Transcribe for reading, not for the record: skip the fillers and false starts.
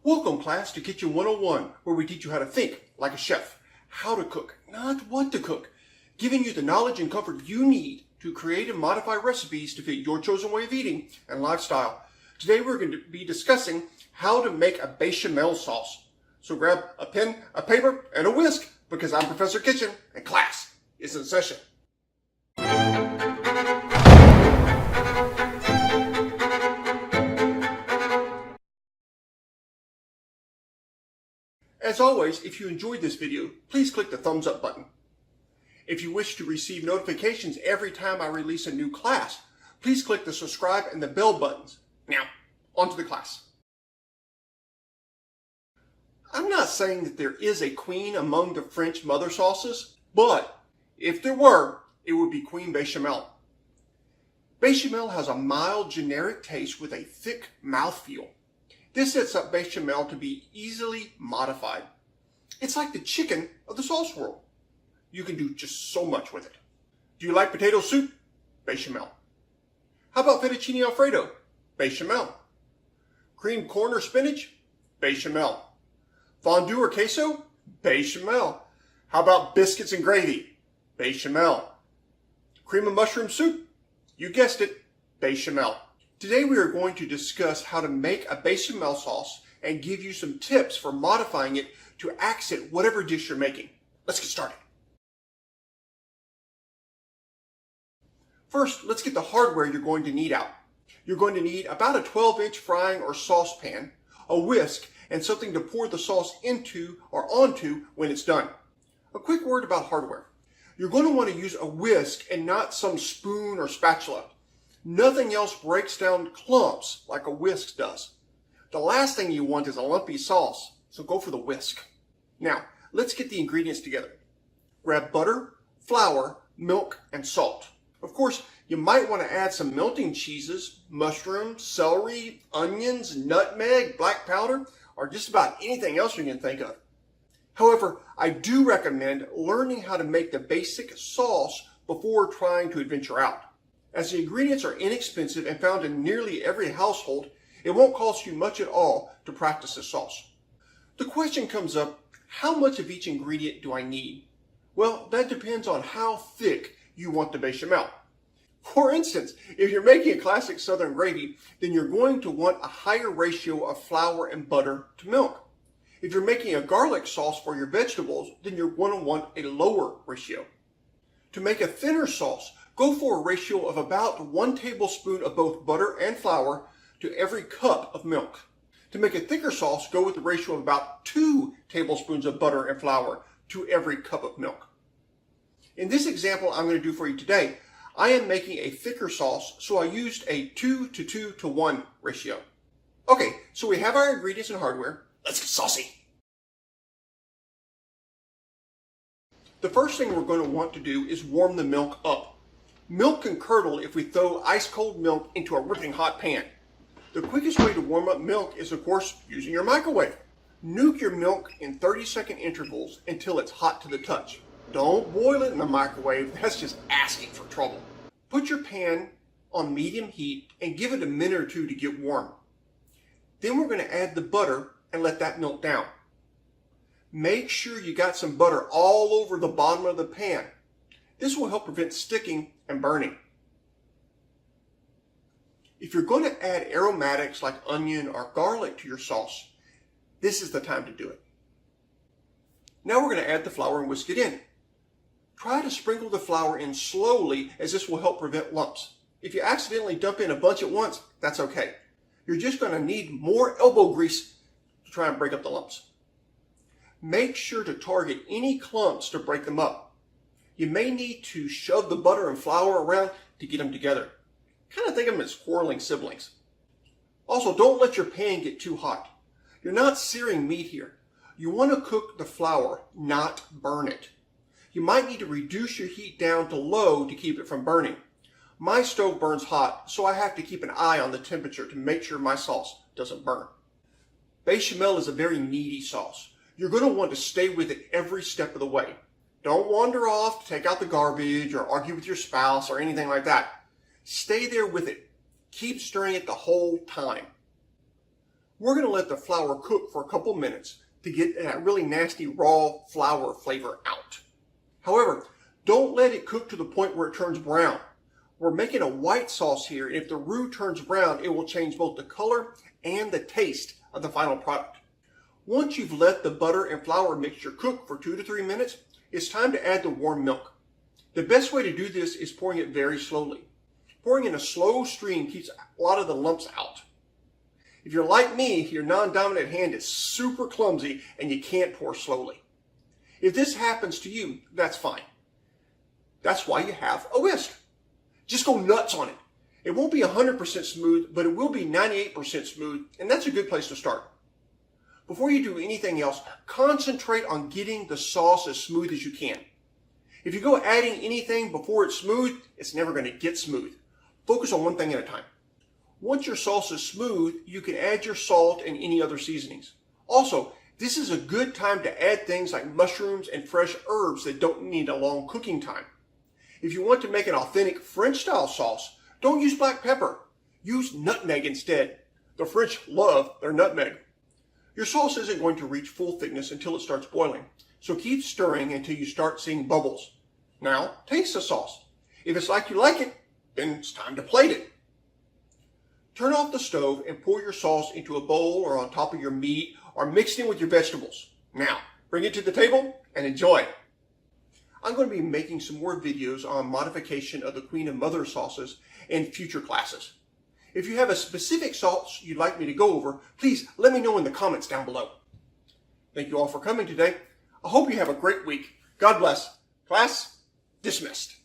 Welcome, class, to Kitchen 101, where we teach you how to think like a chef, how to cook, not what to cook, giving you the knowledge and comfort you need to create and modify recipes to fit your chosen way of eating and lifestyle. Today we're going to be discussing how to make a bechamel sauce. So grab a pen, a paper, and a whisk, because I'm Professor Kitchen and class is in session. As always, if you enjoyed this video, please click the thumbs up button. If you wish to receive notifications every time I release a new class, please click the subscribe and the bell buttons. Now, on to the class. I'm not saying that there is a queen among the French mother sauces, but if there were, it would be Queen Bechamel. Bechamel has a mild, generic taste with a thick mouthfeel. This sets up bechamel to be easily modified. It's like the chicken of the sauce world. You can do just so much with it. Do you like potato soup? Bechamel. How about fettuccine alfredo? Bechamel. Creamed corn or spinach? Bechamel. Fondue or queso? Bechamel. How about biscuits and gravy? Bechamel. Cream of mushroom soup? You guessed it, bechamel. Today we are going to discuss how to make a bechamel sauce and give you some tips for modifying it to accent whatever dish you're making. Let's get started. First, let's get the hardware you're going to need out. You're going to need about a 12-inch frying or saucepan, a whisk, and something to pour the sauce into or onto when it's done. A quick word about hardware. You're going to want to use a whisk and not some spoon or spatula. Nothing else breaks down clumps like a whisk does. The last thing you want is a lumpy sauce, so go for the whisk. Now, let's get the ingredients together. Grab butter, flour, milk, and salt. Of course, you might want to add some melting cheeses, mushrooms, celery, onions, nutmeg, black powder, or just about anything else you can think of. However, I do recommend learning how to make the basic sauce before trying to adventure out. As the ingredients are inexpensive and found in nearly every household, it won't cost you much at all to practice this sauce. The question comes up, how much of each ingredient do I need? Well, that depends on how thick you want the bechamel. For instance, if you're making a classic southern gravy, then you're going to want a higher ratio of flour and butter to milk. If you're making a garlic sauce for your vegetables, then you're going to want a lower ratio. To make a thinner sauce, go for a ratio of about 1 tablespoon of both butter and flour to every cup of milk. To make a thicker sauce, go with a ratio of about 2 tablespoons of butter and flour to every cup of milk. In this example I'm going to do for you today, I am making a thicker sauce, so I used a 2 to 2 to 1 ratio. Okay, so we have our ingredients and hardware. Let's get saucy. The first thing we're going to want to do is warm the milk up. Milk can curdle if we throw ice cold milk into a ripping hot pan. The quickest way to warm up milk is, of course, using your microwave. Nuke your milk in 30-second intervals until it's hot to the touch. Don't boil it in the microwave, that's just asking for trouble. Put your pan on medium heat and give it a minute or two to get warm. Then we're going to add the butter and let that melt down. Make sure you got some butter all over the bottom of the pan. This will help prevent sticking and burning. If you're going to add aromatics like onion or garlic to your sauce, this is the time to do it. Now we're going to add the flour and whisk it in. Try to sprinkle the flour in slowly, as this will help prevent lumps. If you accidentally dump in a bunch at once, that's okay. You're just going to need more elbow grease to try and break up the lumps. Make sure to target any clumps to break them up. You may need to shove the butter and flour around to get them together. Kind of think of them as quarreling siblings. Also, don't let your pan get too hot. You're not searing meat here. You want to cook the flour, not burn it. You might need to reduce your heat down to low to keep it from burning. My stove burns hot, so I have to keep an eye on the temperature to make sure my sauce doesn't burn. Bechamel is a very meaty sauce. You're going to want to stay with it every step of the way. Don't wander off to take out the garbage or argue with your spouse or anything like that. Stay there with it. Keep stirring it the whole time. we're going to let the flour cook for a couple minutes to get that really nasty raw flour flavor out. However, don't let it cook to the point where it turns brown. We're making a white sauce here, and if the roux turns brown, it will change both the color and the taste of the final product. Once you've let the butter and flour mixture cook for 2 to 3 minutes, it's time to add the warm milk. The best way to do this is pouring it very slowly. Pouring in a slow stream keeps a lot of the lumps out. If you're like me, your non-dominant hand is super clumsy and you can't pour slowly. If this happens to you, that's fine. That's why you have a whisk. Just go nuts on it. It won't be 100% smooth, but it will be 98% smooth, and that's a good place to start. Before you do anything else, concentrate on getting the sauce as smooth as you can. If you go adding anything before it's smooth, it's never going to get smooth. Focus on one thing at a time. Once your sauce is smooth, you can add your salt and any other seasonings. Also, this is a good time to add things like mushrooms and fresh herbs that don't need a long cooking time. If you want to make an authentic French-style sauce, don't use black pepper. Use nutmeg instead. The French love their nutmeg. Your sauce isn't going to reach full thickness until it starts boiling, so keep stirring until you start seeing bubbles. Now, taste the sauce. If it's like you like it, then it's time to plate it. Turn off the stove and pour your sauce into a bowl or on top of your meat or mixed in with your vegetables. Now, bring it to the table and enjoy. I'm going to be making some more videos on modification of the Queen and Mother sauces in future classes. If you have a specific sauce you'd like me to go over, please let me know in the comments down below. Thank you all for coming today. I hope you have a great week. God bless. Class dismissed.